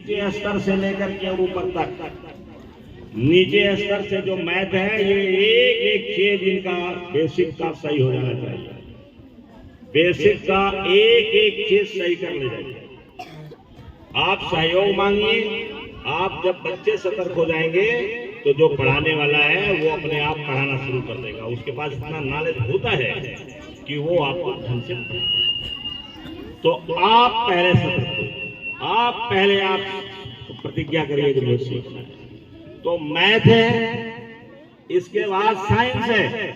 नीचे स्तर से लेकर के ऊपर तक, नीचे स्तर से जो मैथ है ये एक एक चीज इनका बेसिक का सही हो जाना चाहिए। बेसिक का एक एक चीज सही कर ले जाइए। आप सहयोग मांगिए। आप जब बच्चे सतर्क हो जाएंगे तो जो पढ़ाने वाला है वो अपने आप पढ़ाना शुरू कर देगा। उसके पास इतना नॉलेज होता है कि वो आपको ढंग से पढ़ाएगा। तो आप पहले सतर्क हो। आप पहले आप प्रतिज्ञा करिए कि मुझे सीखना है। तो मैथ है, इसके बाद साइंस है।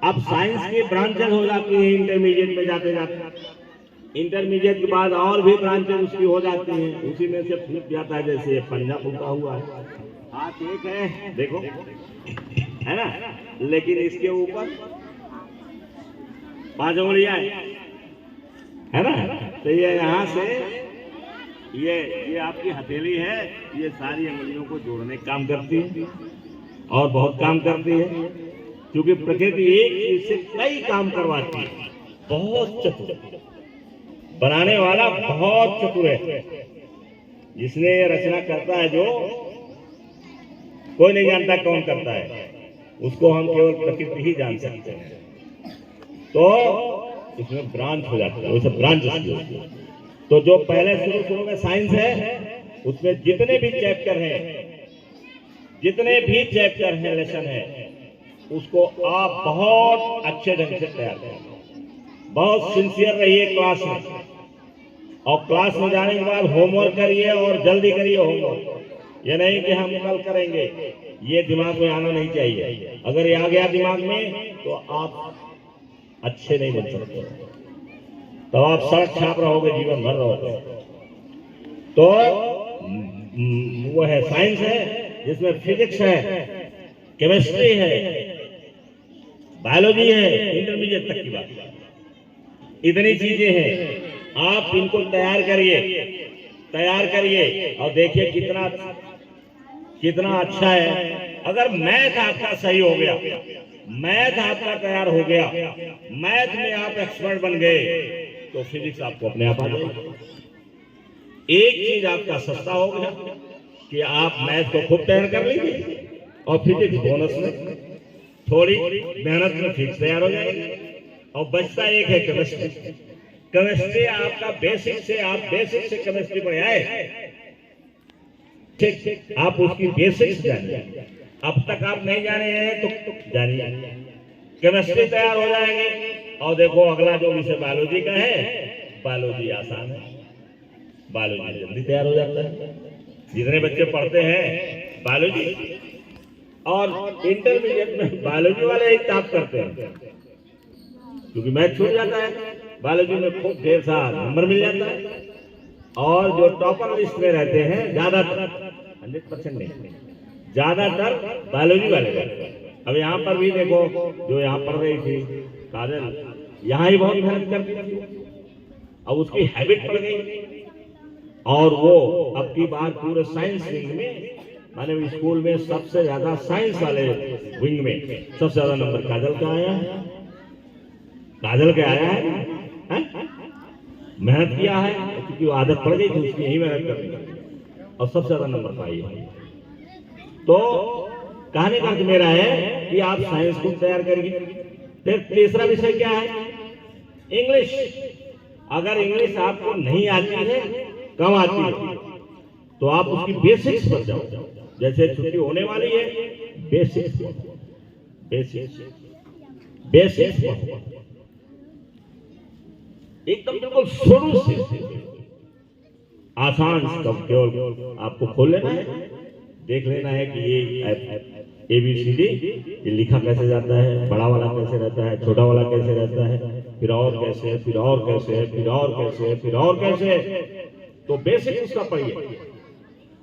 अब साइंस की ब्रांचेस हो जाती है इंटरमीडिएट में जाते जाते। इंटरमीडिएट के बाद और भी ब्रांचेस उसकी हो जाती हैं। उसी में से फ्लिप जाता है, जैसे पंजा फूटा हुआ है। हाथ एक है, देखो, है ना, लेकिन इसके ऊपर 5 उंगलियां है ना। तो ये यहाँ से ये आपकी हथेली है, ये सारी उंगलियों को जोड़ने का काम करती है और बहुत काम करती है, क्योंकि प्रकृति एक चीज से कई काम करवाती है। बहुत चतुर बनाने वाला, बहुत चतुर है। जिसने ये रचना करता है, जो कोई नहीं जानता कौन करता है, उसको हम केवल प्रकृति ही जान सकते हैं। तो इसमें ब्रांच हो जाता है, वैसे ब्रांच। तो जो पहले शुरू में साइंस है, उसमें जितने भी चैप्टर हैं, लेसन है, उसको आप बहुत अच्छे ढंग से तैयार करें। बहुत सिंसियर रहिए क्लास में, और क्लास में जाने के बाद होमवर्क करिए और जल्दी करिए होमवर्क। ये नहीं कि हम कल करेंगे, ये दिमाग में आना नहीं चाहिए। अगर ये आ गया दिमाग में तो आप अच्छे नहीं बन सकते, तो आप सड़क छाप रहोगे, जीवन भर रहोगे। तो वो है साइंस है, जिसमें फिजिक्स है, केमिस्ट्री है, बायोलॉजी है, इंटरमीडिएट तक की बात। इतनी चीजें हैं। आप इनको तैयार करिए और देखिए कितना अच्छा है। अगर मैथ आपका सही हो गया, मैथ आपका तैयार हो गया, मैथ में आप एक्सपर्ट बन गए, तो फिजिक्स आपको अपने आप आ जाएगी। एक चीज आपका सस्ता हो गया कि आप मैथ को खूब तैयार कर लीजिए, और फिजिक्स बोनस में थोड़ी मेहनत में फिजिक्स तैयार हो जाएगी। और बचता एक है केमिस्ट्री। केमिस्ट्री आपका बेसिक से केमिस्ट्री पर आए, ठीक, आप उसकी बेसिक्स जानिए। अब तक आप नहीं जाने हैं तो जानिए, केमिस्ट्री तैयार हो जाएगी। और देखो अगला जो विषय बायोलॉजी का है, बायोलॉजी आसान है, बायोलॉजी जल्दी तैयार हो जाता है। जितने बच्चे पढ़ते हैं बायोलॉजी, और इंटरमीडिएट में बायोलॉजी वाले ही टॉप करते हैं, क्योंकि मैथ छूट जाता है। बायोलॉजी में खूब ढेर सारा नंबर मिल जाता है, और जो टॉपर लिस्ट में रहते हैं ज्यादातर, 100% नहीं, ज्यादातर बायोलॉजी वाले रहते हैं। अब यहाँ पर भी देखो, जो यहाँ पढ़ रही थी काजल, यहाँ ही बहुत मेहनत करती थी, अब उसकी हैबिट पड़ गई, और वो अब की बार पूरे साइंस विंग में, माने स्कूल में सबसे ज्यादा साइंस वाले विंग में सबसे ज्यादा नंबर काजल का आया है। काजल के आया है, मेहनत किया है, क्योंकि वो आदत पड़ गई थी उसकी, यही मेहनत करनी, और सबसे ज्यादा नंबर पाई है। तो कहने का मेरा है कि आप साइंस को तैयार करिए। फिर तीसरा विषय क्या है? इंग्लिश। अगर इंग्लिश आपको नहीं आती है, कम आती है, तो आप उसकी बेसिक्स पर जाओ। जैसे छुट्टी होने वाली है, बेसिक्स एकदम बिल्कुल शुरू से आसान कम, केवल आपको खोल लेना है, देख लेना है कि ये ABCD ये लिखा कैसे जाता है, बड़ा वाला कैसे रहता है, छोटा वाला कैसे रहता है, फिर और कैसे है, फिर और कैसे है, फिर और कैसे है, फिर और कैसे है। तो बेसिक उसका पढ़िए।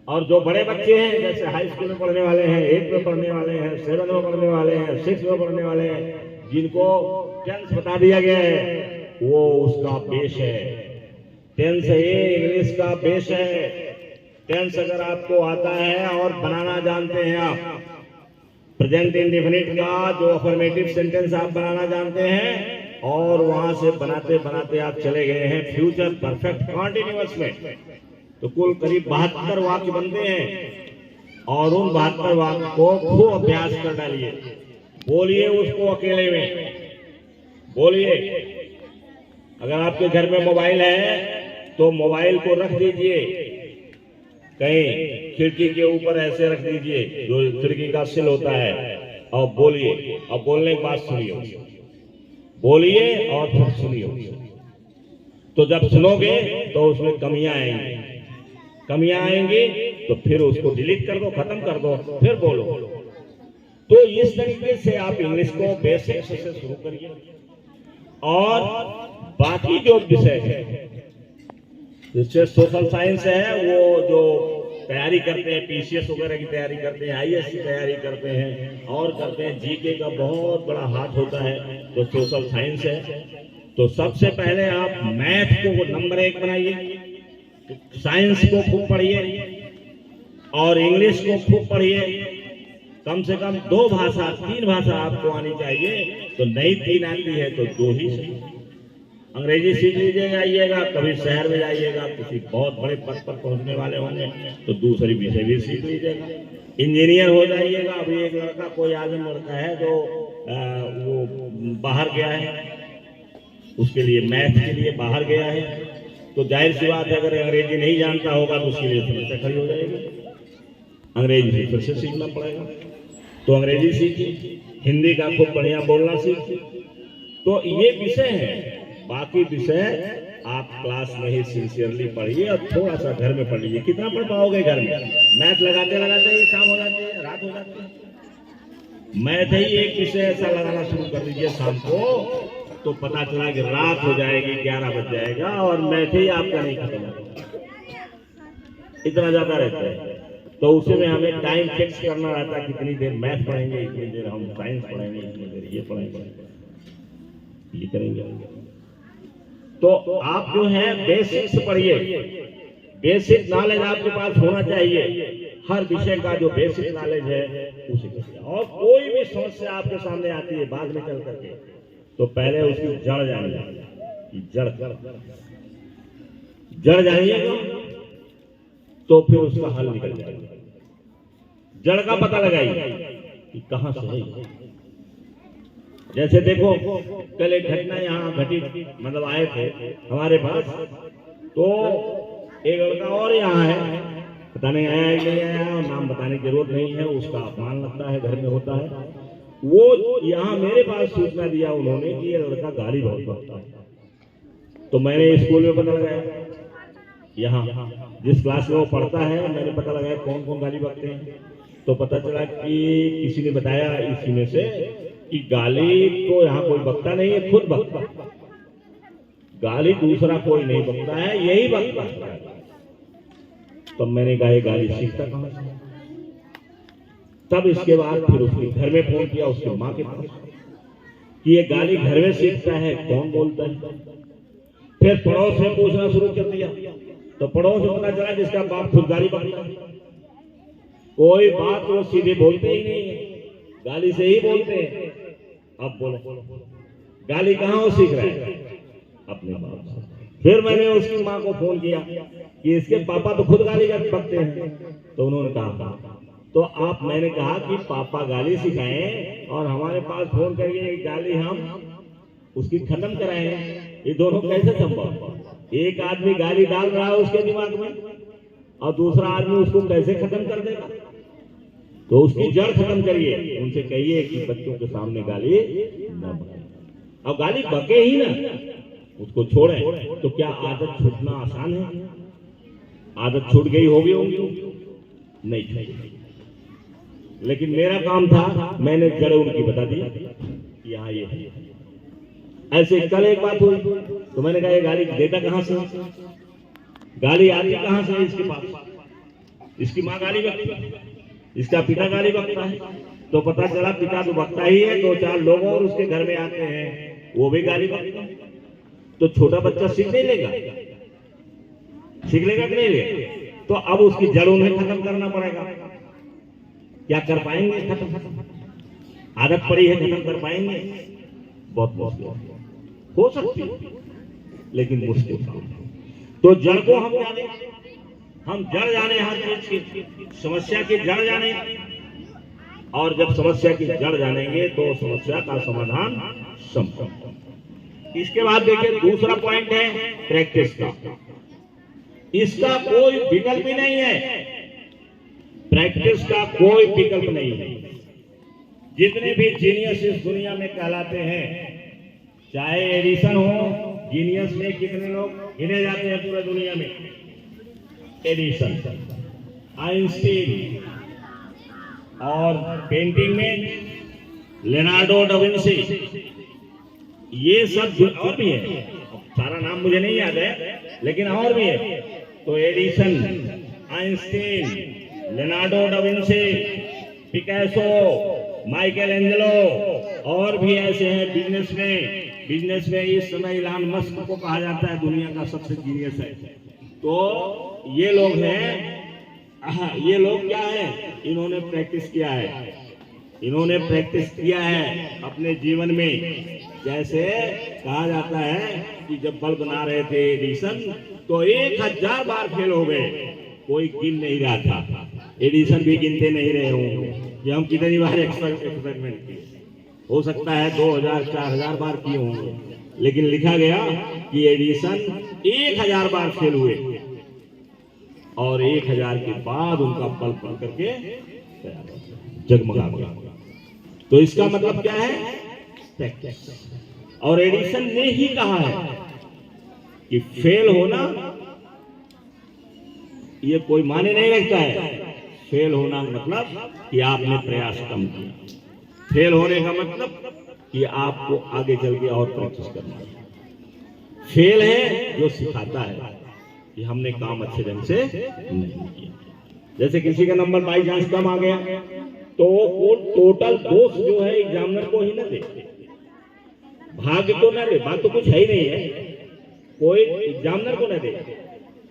और जो बड़े बच्चे हैं, जैसे हाई स्कूल में पढ़ने वाले हैं, 8 में पढ़ने वाले हैं, 7 में पढ़ने वाले हैं, 6 में पढ़ने वाले हैं, जिनको टेंस बता दिया गया है, वो उसका बेस है। टेंस ये इंग्लिश का बेस है। टेंस अगर आपको आता है और बनाना जानते हैं आप, प्रेजेंट इंडेफिनिट का जो अफर्मेटिव सेंटेंस आप बनाना जानते हैं, और वहां से बनाते बनाते आप चले गए हैं फ्यूचर परफेक्ट कॉन्टिन्यूअस में, तो कुल करीब 72 वाक्य बनते हैं और उन 72 वाक्य को खूब अभ्यास कर डालिए। बोलिए उसको अकेले में, बोलिए। अगर आपके घर में मोबाइल है तो मोबाइल को रख दीजिए कहीं खिड़की के ऊपर, ऐसे रख दीजिए जो खिड़की का सिल होता है, और बोलिए। और बोलने के बाद सुनिए, बोलिए और फिर सुनिए। तो जब सुनोगे तो उसमें कमियां आएंगी तो फिर उसको डिलीट कर दो, खत्म कर दो, फिर बोलो। तो इस तरीके से आप इंग्लिश को बेसिक्स से शुरू करिए। और बाकी जो विषय है, जैसे सोशल साइंस है, वो जो तैयारी करते हैं, पीसीएस वगैरह की तैयारी करते हैं, आईएएस की तैयारी करते हैं और करते हैं, जीके का बहुत बड़ा हाथ होता है, तो सोशल साइंस है। तो सबसे पहले आप मैथ को नंबर 1 बनाइए, साइंस को खूब पढ़िए और इंग्लिश को खूब पढ़िए। कम से कम 2 भाषा 3 भाषा आपको आनी चाहिए। तो नहीं 3 आती है तो 2 ही सही। अंग्रेजी सीख लीजिएगा, आइएगा, कभी शहर में जाइएगा, किसी बहुत बड़े पद पर पहुंचने वाले होंगे तो दूसरी विषय भी सीख लीजिएगा। इंजीनियर हो जाइएगा। अभी एक लड़का, कोई आजम लड़का है जो वो बाहर गया है, उसके लिए मैथ के लिए बाहर गया है, तो जाहिर सी बात है अगर अंग्रेजी नहीं जानता होगा तो उसके लिए समस्या खड़ी हो जाएगी। अंग्रेजी फिर से सीखना पड़ेगा। तो अंग्रेजी सीखिए, हिंदी का खूब बढ़िया बोलना सीखिए। तो ये विषय है। बाकी विषय आप क्लास में ही सिंसियरली पढ़िए और थोड़ा सा घर में पढ़ लीजिए। कितना पढ़ पाओगे घर में? मैथ लगाते लगाते ही शाम हो जाती है, रात हो जाती है। मैथ ही एक विषय ऐसा लगाना शुरू कर दीजिए शाम को, तो पता चला कि रात हो जाएगी, 11 बज जाएगा और मैथ ही आपका नहीं खत्म होगा। इतना ज्यादा रहता है। तो उसी में हमें टाइम फिक्स करना रहता है, कितनी देर मैथ पढ़ेंगे, इतनी देर हम साइंस पढ़ेंगे, इतनी देर ये पढ़ेंगे, ये करेंगे। तो आप जो है बेसिक्स पढ़िए। बेसिक नॉलेज आपके पास होना चाहिए। हर विषय का जो बेसिक नॉलेज है उसी को। और कोई भी समस्या आपके सामने आती है बाद में चल करके, तो पहले उसकी जड़ जानिए। जड़ जानिएगा तो फिर उसका हल निकल जाएगा। जड़ का पता लगाइए कि कहां से है। जैसे देखो, कल एक घटना यहाँ घटी, मतलब आए थे हमारे पास, तो एक लड़का और यहाँ है, पता नहीं आया है नहीं आया, नाम बताने की जरूरत नहीं है, उसका अपमान लगता है, घर में होता है। वो यहाँ मेरे पास सूचना दिया उन्होंने कि ये लड़का गाली बहुत बकता है। तो मैंने स्कूल में पता लगाया, यहाँ जिस क्लास में वो पढ़ता है, मैंने पता लगाया कौन कौन गाली बकते हैं। तो पता चला कि किसी ने बताया इसी में से कि गाली तो यहाँ कोई बकता नहीं है, खुद बकता। गाली दूसरा कोई नहीं बकता है, यही बकता है। तब मैंने कहा ये गाली सीखता कहां से? तब इसके बाद फिर उसके घर में फोन किया, उसके माँ के पास, कि ये गाली घर में सीखता है, कौन बोलता है। फिर पड़ोस में पूछना शुरू कर दिया, तो पड़ोस में पता चला जिसका बाप खुद गाली बकता है। कोई बात वो सीधे बोलते ही नहीं है, गाली से ही बोलते हैं। अब बोलो गाली कहाँ वो सीख रहा है? अपने बाप से। फिर मैंने उसकी माँ को फोन किया कि इसके पापा तो खुद गाली बकते हैं। तो उन्होंने कहा, तो आप, मैंने कहा कि पापा गाली सिखाएं और हमारे पास फोन करके गाली हम उसकी खत्म कराएं, ये दोनों कैसे संभव? एक आदमी गाली डाल रहा है उसके दिमाग में और दूसरा आदमी उसको कैसे खत्म कर देगा? तो उसकी जड़ खत्म करिए। उनसे कहिए कि बच्चों के सामने गाली न बके। अब गाली बके ही ना, उसको छोड़ें। तो क्या आदत छूटना आसान है? आदत छूट गई होगी नहीं छूटी। लेकिन मेरा काम था, मैंने जड़ उनकी बता दी कि यहाँ ये है। ऐसे कल एक बात हुई, तो मैंने कहा ये गाली देता कहां से, गाली आती कहां से इसके पास? इसकी माँ गाली बकती है, इसका पिता गाली बकता है। तो पता चला पिता तो बकता ही है, 2-4 लोग और उसके घर में आते हैं, वो भी गाली बकते हैं। तो छोटा बच्चा सीख नहीं लेगा? सीख लेगा कि नहीं लेगा? तो अब उसकी जड़ उन्हें खत्म करना पड़ेगा। क्या कर पाएंगे खत्म? आदत पड़ी है, खत्म कर पाएंगे? बहुत मुश्किल हो सकती है, लेकिन मुश्किल। तो जड़ को हम क्या दें? हम जड़ जाने हर चीज की, समस्या की जड़ जाने, और जब समस्या की जड़ जानेंगे तो समस्या का समाधान संभव। इसके बाद देखिए दूसरा पॉइंट है प्रैक्टिस का। इसका कोई विकल्प ही नहीं है, प्रैक्टिस का कोई विकल्प नहीं है। जितने भी जीनियस इस दुनिया में कहलाते हैं, चाहे एडिसन हो, जीनियस में कितने लोग गिने जाते हैं पूरे दुनिया में? एडिसन, आइंस्टीन, और पेंटिंग में लियोनार्डो डा विंची, ये सब और भी है, सारा नाम मुझे नहीं याद है लेकिन और भी है। तो Edison, Einstein, Leonardo da Vinci, Picasso, Michael Angelo, और भी ऐसे हैं। बिजनेस में इस समय इलान मस्क को कहा जाता है दुनिया का सबसे जीनियस है। तो ये लोग हैं, ये लोग क्या है? इन्होंने प्रैक्टिस किया है, इन्होंने प्रैक्टिस किया है अपने जीवन में। जैसे कहा जाता है कि जब बल्ब बना रहे थे एडिसन तो 1000 बार फेल हो गए, कोई गिन नहीं रहा था। एडिसन भी गिनते नहीं रहे होंगे कि हम कितनी बार एक्सपेरिमेंट किए। हो सकता है 2000 4000 बार किए होंगे, लेकिन लिखा गया कि एडिसन 1000 बार फेल हुए और 1000 के बाद उनका बल्ब बन करके जगमगा गया। तो इसका मतलब क्या है? प्रैक्टिस। और एडिसन ने ही कहा है कि फेल होना ये कोई माने नहीं रखता है। फेल होना मतलब कि आपने प्रयास कम किया, फेल होने का मतलब कि आपको आगे चल के और प्रैक्टिस करना है। फेल है जो सिखाता है कि हमने काम अच्छे ढंग से नहीं किया। जैसे किसी का नंबर बाई चांस कम आ गया तो वो टोटल दोष जो है एग्जामिनर को ही ना दे, भाग्य को ना दे, बात तो कुछ है ही नहीं है, कोई एग्जामिनर को ना दे,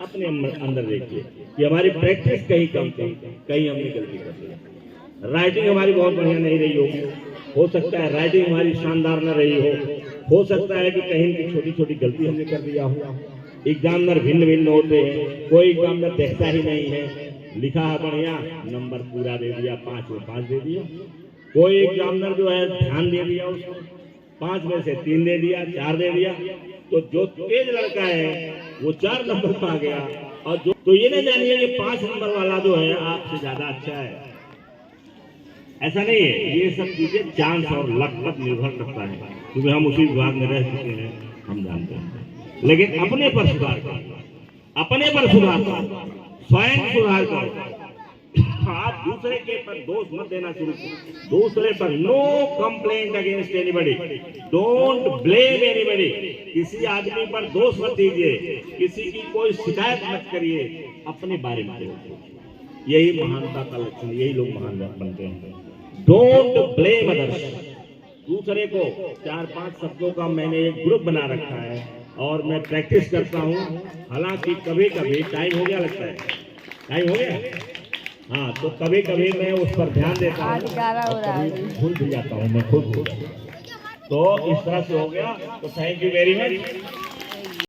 अपने अंदर देखिए कि हमारी प्रैक्टिस कहीं कम थी, कहीं हमने गलती कर दी। राइटिंग हमारी बहुत बढ़िया नहीं रही होगी, हो सकता है राइटिंग हमारी शानदार न रही हो सकता है कि कहीं की छोटी छोटी गलती हमने कर दिया हो। एग्जामिनर भिन्न भिन्न होते हैं, कोई एग्जामिनर देखता ही नहीं है, लिखा है बढ़िया, नंबर पूरा दे दिया, 5 में 5 दे दिया। कोई एग्जामिनर जो है ध्यान दे दिया, उसको 5 में से 3 दे दिया, 4 दे दिया। तो जो तेज लड़का है वो 4 नंबर पा गया, और जो तो ये नहीं जानिए कि 5 नंबर वाला जो है आपसे ज्यादा अच्छा है, ऐसा नहीं है। ये सब चीजें चांस और लक पर निर्भर करता है, क्योंकि हम उसी विभाग में रह चुके हैं, हम जानते हैं। लेकिन अपने पर सुधार करो, अपने पर सुधार करो, स्वयं सुधार करो। आप दूसरे के पर दोष मत देना शुरू करो, दूसरे पर no complaint against anybody, don't blame anybody. किसी आदमी पर दोष मत दीजिए, किसी की कोई शिकायत मत करिए, अपने बारे में सोचिए। यही महानता का लक्षण, यही लोग महान बनते हैं। Don't blame others. दूसरे को 4-5 शब्दों का मैंने एक ग्रुप बना रखा है और मैं प्रैक्टिस करता हूँ। हालांकि कभी कभी टाइम हो गया, लगता है टाइम हो गया, हाँ, तो कभी कभी मैं उस पर ध्यान देता हूँ, कभी भूल भी जाता हूँ मैं खुद। तो इस तरह से हो गया। तो थैंक यू वेरी मच।